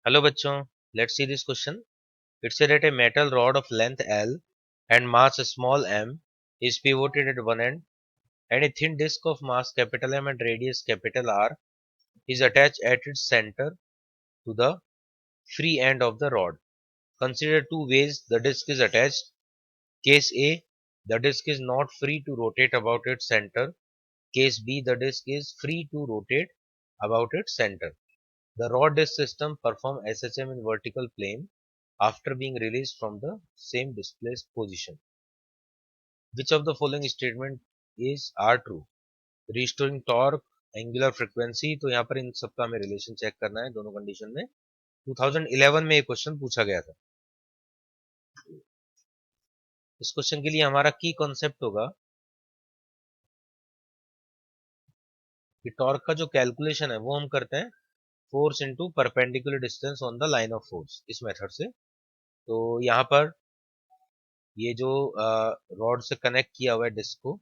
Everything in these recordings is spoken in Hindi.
हेलो बच्चों, let's see this question. It said that a metal rod of length L and mass small m is pivoted at one end, and a thin disc of mass capital M and radius capital R is attached at its center to the free end of the rod. Consider two ways the disc is attached. Case A, the disc is not free to rotate about its center. Case B, the disc is free to rotate about its center. The rod disc system performs SHM in vertical plane after being released from the same displaced position. Which of the following statement is are true? Restoring torque, angular frequency. तो यहाँ पर इन सबका हमें रिलेशन चेक करना है दोनों कंडीशन में. 2011 में ये क्वेश्चन पूछा गया था. इस क्वेश्चन के लिए हमारा की कॉन्सेप्ट होगा कि टॉर्क का जो कैलकुलेशन है वो हम करते हैं force into perpendicular distance on the line of force, इस मेथड से. तो यहाँ पर ये जो रॉड से कनेक्ट किया हुआ है डिस्क को,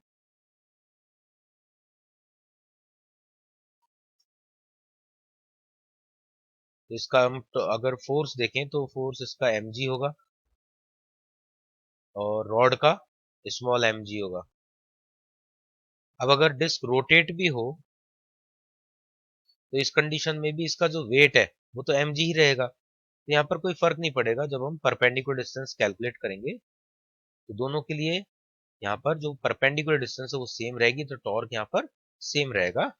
तो इसका हम तो अगर फोर्स देखें तो फोर्स इसका mg होगा और रॉड का स्मॉल mg होगा. अब अगर डिस्क रोटेट भी हो तो इस कंडीशन में भी इसका जो वेट है वो तो mg ही रहेगा. तो यहाँ पर कोई फर्क नहीं पड़ेगा जब हम परपेंडिकुलर डिस्टेंस कैलकुलेट करेंगे. तो दोनों के लिए यहाँ पर जो परपेंडिकुलर डिस्टेंस है वो सेम रहेगी, तो टॉर्क यहाँ पर सेम रहेगा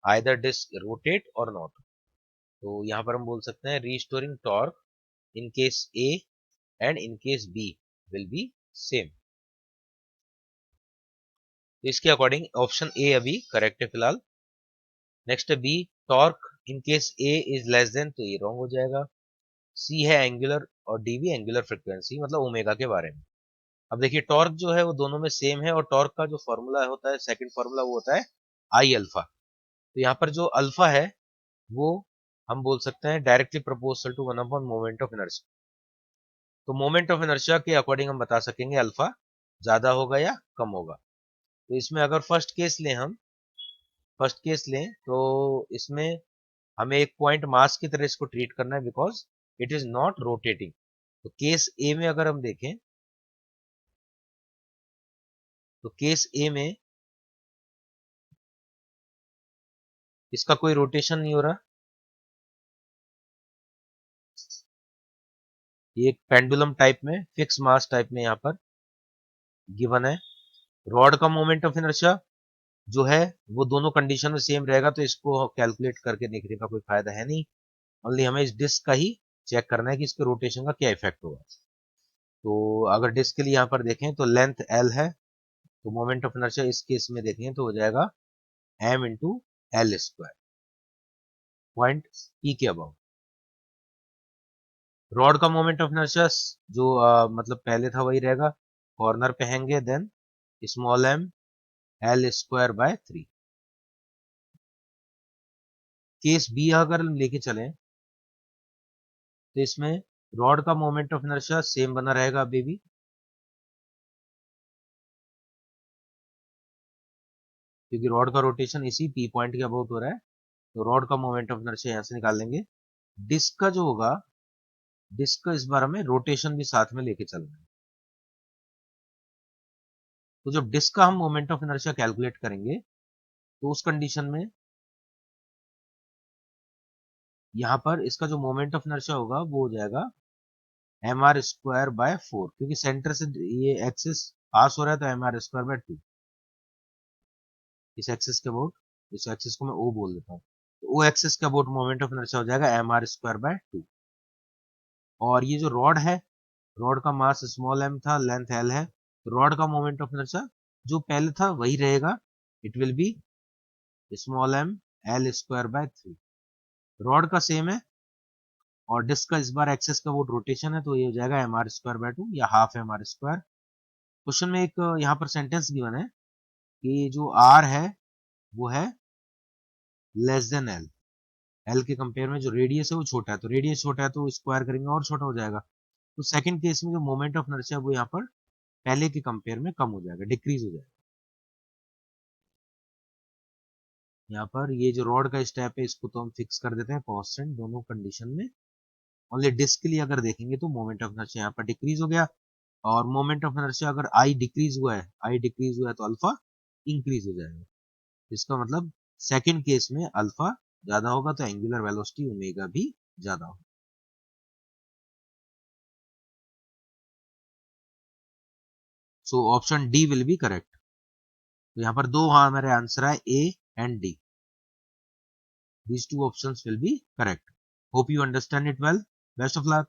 आइदर डिस्क रोटेट और नॉट. तो यहाँ पर हम बोल सकते हैं restoring torque in case A and in case B will be same. तो इसके अकॉर्डिंग ऑप्शन ए अभी करेक्ट है फिलहाल. नेक्स्ट है B, torque in case A is less than, तो ये रॉन्ग हो जाएगा. सी है एंगुलर और डी भी एंगुलर फ्रीक्वेंसी मतलब ओमेगा के बारे में. अब देखिए टॉर्क जो है वो दोनों में सेम है और टॉर्क का जो फॉर्मूला होता है, सेकंड फॉर्मूला, वो होता है आई अल्फा. तो यहाँ पर जो अल्फा है वो हम बोल सकते हैं directly proportional to one upon moment of inertia. तो मोमेंट ऑफ इनर्शिया के अकॉर्डिंग हम बता सकेंगे अल्फा ज्यादा होगा या कम होगा. तो इसमें अगर फर्स्ट केस लें तो इसमें हमें एक पॉइंट मास की तरह इसको ट्रीट करना है because it is not rotating. तो केस ए में अगर हम देखें तो केस ए में इसका कोई रोटेशन नहीं हो रहा. ये एक पेंडुलम टाइप में फिक्स मास टाइप में यहाँ पर गिवन है. रॉड का मोमेंट ऑफ इनर्शिया जो है वो दोनों कंडीशन में सेम रहेगा, तो इसको कैलकुलेट करके देखने का कोई फायदा है नहीं. ओनली हमें इस डिस्क का ही चेक करना है कि इसके रोटेशन का क्या इफेक्ट होगा. तो अगर डिस्क के लिए यहाँ पर देखें तो लेंथ एल है, तो मोमेंट ऑफ इनर्शिया इस केस में देखें तो हो जाएगा M into L square, point E के अबाउट. रॉड का मोमेंट ऑफ इनर्शिया जो मतलब पहले था वही रहेगा, कॉर्नर पे हैंगे, then small M L square by 3. Case B अगर लेके चलें तो इसमें रॉड का मोमेंट ऑफ इनर्शिया सेम बना रहेगा अभी भी, क्योंकि रॉड का रोटेशन इसी पी पॉइंट के अबाउट हो रहा है. तो रॉड का मोमेंट ऑफ इनर्शिया यहां से निकाल लेंगे. डिस्क का जो होगा, डिस्क का इस बार हमें रोटेशन भी साथ में लेके चलना है. तो जब डिस्क का हम मोमेंट ऑफ इनर्शिया कैलकुलेट करेंगे तो उस कंडीशन में यहां पर इसका जो मोमेंट ऑफ इनर्शिया होगा वो हो जाएगा एम आर स्क्वायर बाय 4, क्योंकि सेंटर से ये एक्सिस पास हो रहा है तो एम आर स्क्वायर बाय 2. इस एक्सिस के अबाउट, इस एक्सिस को मैं ओ बोल देता हूँ, तो ओ एक्सिस के अबाउट मोमेंट ऑफ इनर्शिया हो जाएगा एम आर स्क्वायर बाय 2. और ये जो रॉड है, रॉड का मास स्मॉल एम था, लेंथ एल है, तो रॉड का मोमेंट ऑफ इनर्शिया जो पहले था वही रहेगा, it will be small M L square by 3. Rod का सेम है और डिस्क का इस बार एक्सेस का वो रोटेशन है, तो ये हो जाएगा एम आर स्क्वायर बाय 2 या half M R square. Question में एक यहाँ पर सेंटेंस गिवन है कि जो आर है वो है लेस देन एल. एल के कंपेयर में जो रेडियस है वो छोटा है, तो रेडियस छोटा है तो स्क्वायर करेंगे और छोटा हो जाएगा. तो सेकंड केस में जो मोमेंट ऑफ इनर्शिया वो यहाँ पर पहले के कंपेयर में कम हो जाएगा, डिक्रीज हो जाएगा. यहाँ पर ये जो रॉड का स्टेप है इसको तो हम फिक्स कर देते हैं कांस्टेंट दोनों कंडीशन में. ओनली डिस्क के लिए अगर देखेंगे तो मोमेंट ऑफ इनर्शिया यहाँ पर डिक्रीज हो गया, और मोमेंट ऑफ इनर्शिया अगर आई डिक्रीज हुआ है, आई डिक्रीज हुआ है तो अल्फा इंक्रीज हो जाएगा। इसका मतलब सेकंड केस में अल्फा ज्यादा होगा तो एंगुलर वेलोसिटी ओमेगा भी ज्यादा होगा। So option D will be correct. तो यहाँ पर दो हाँ हमारे आंसर है A and D. These two options will be correct. Hope you understand it well. Best of luck.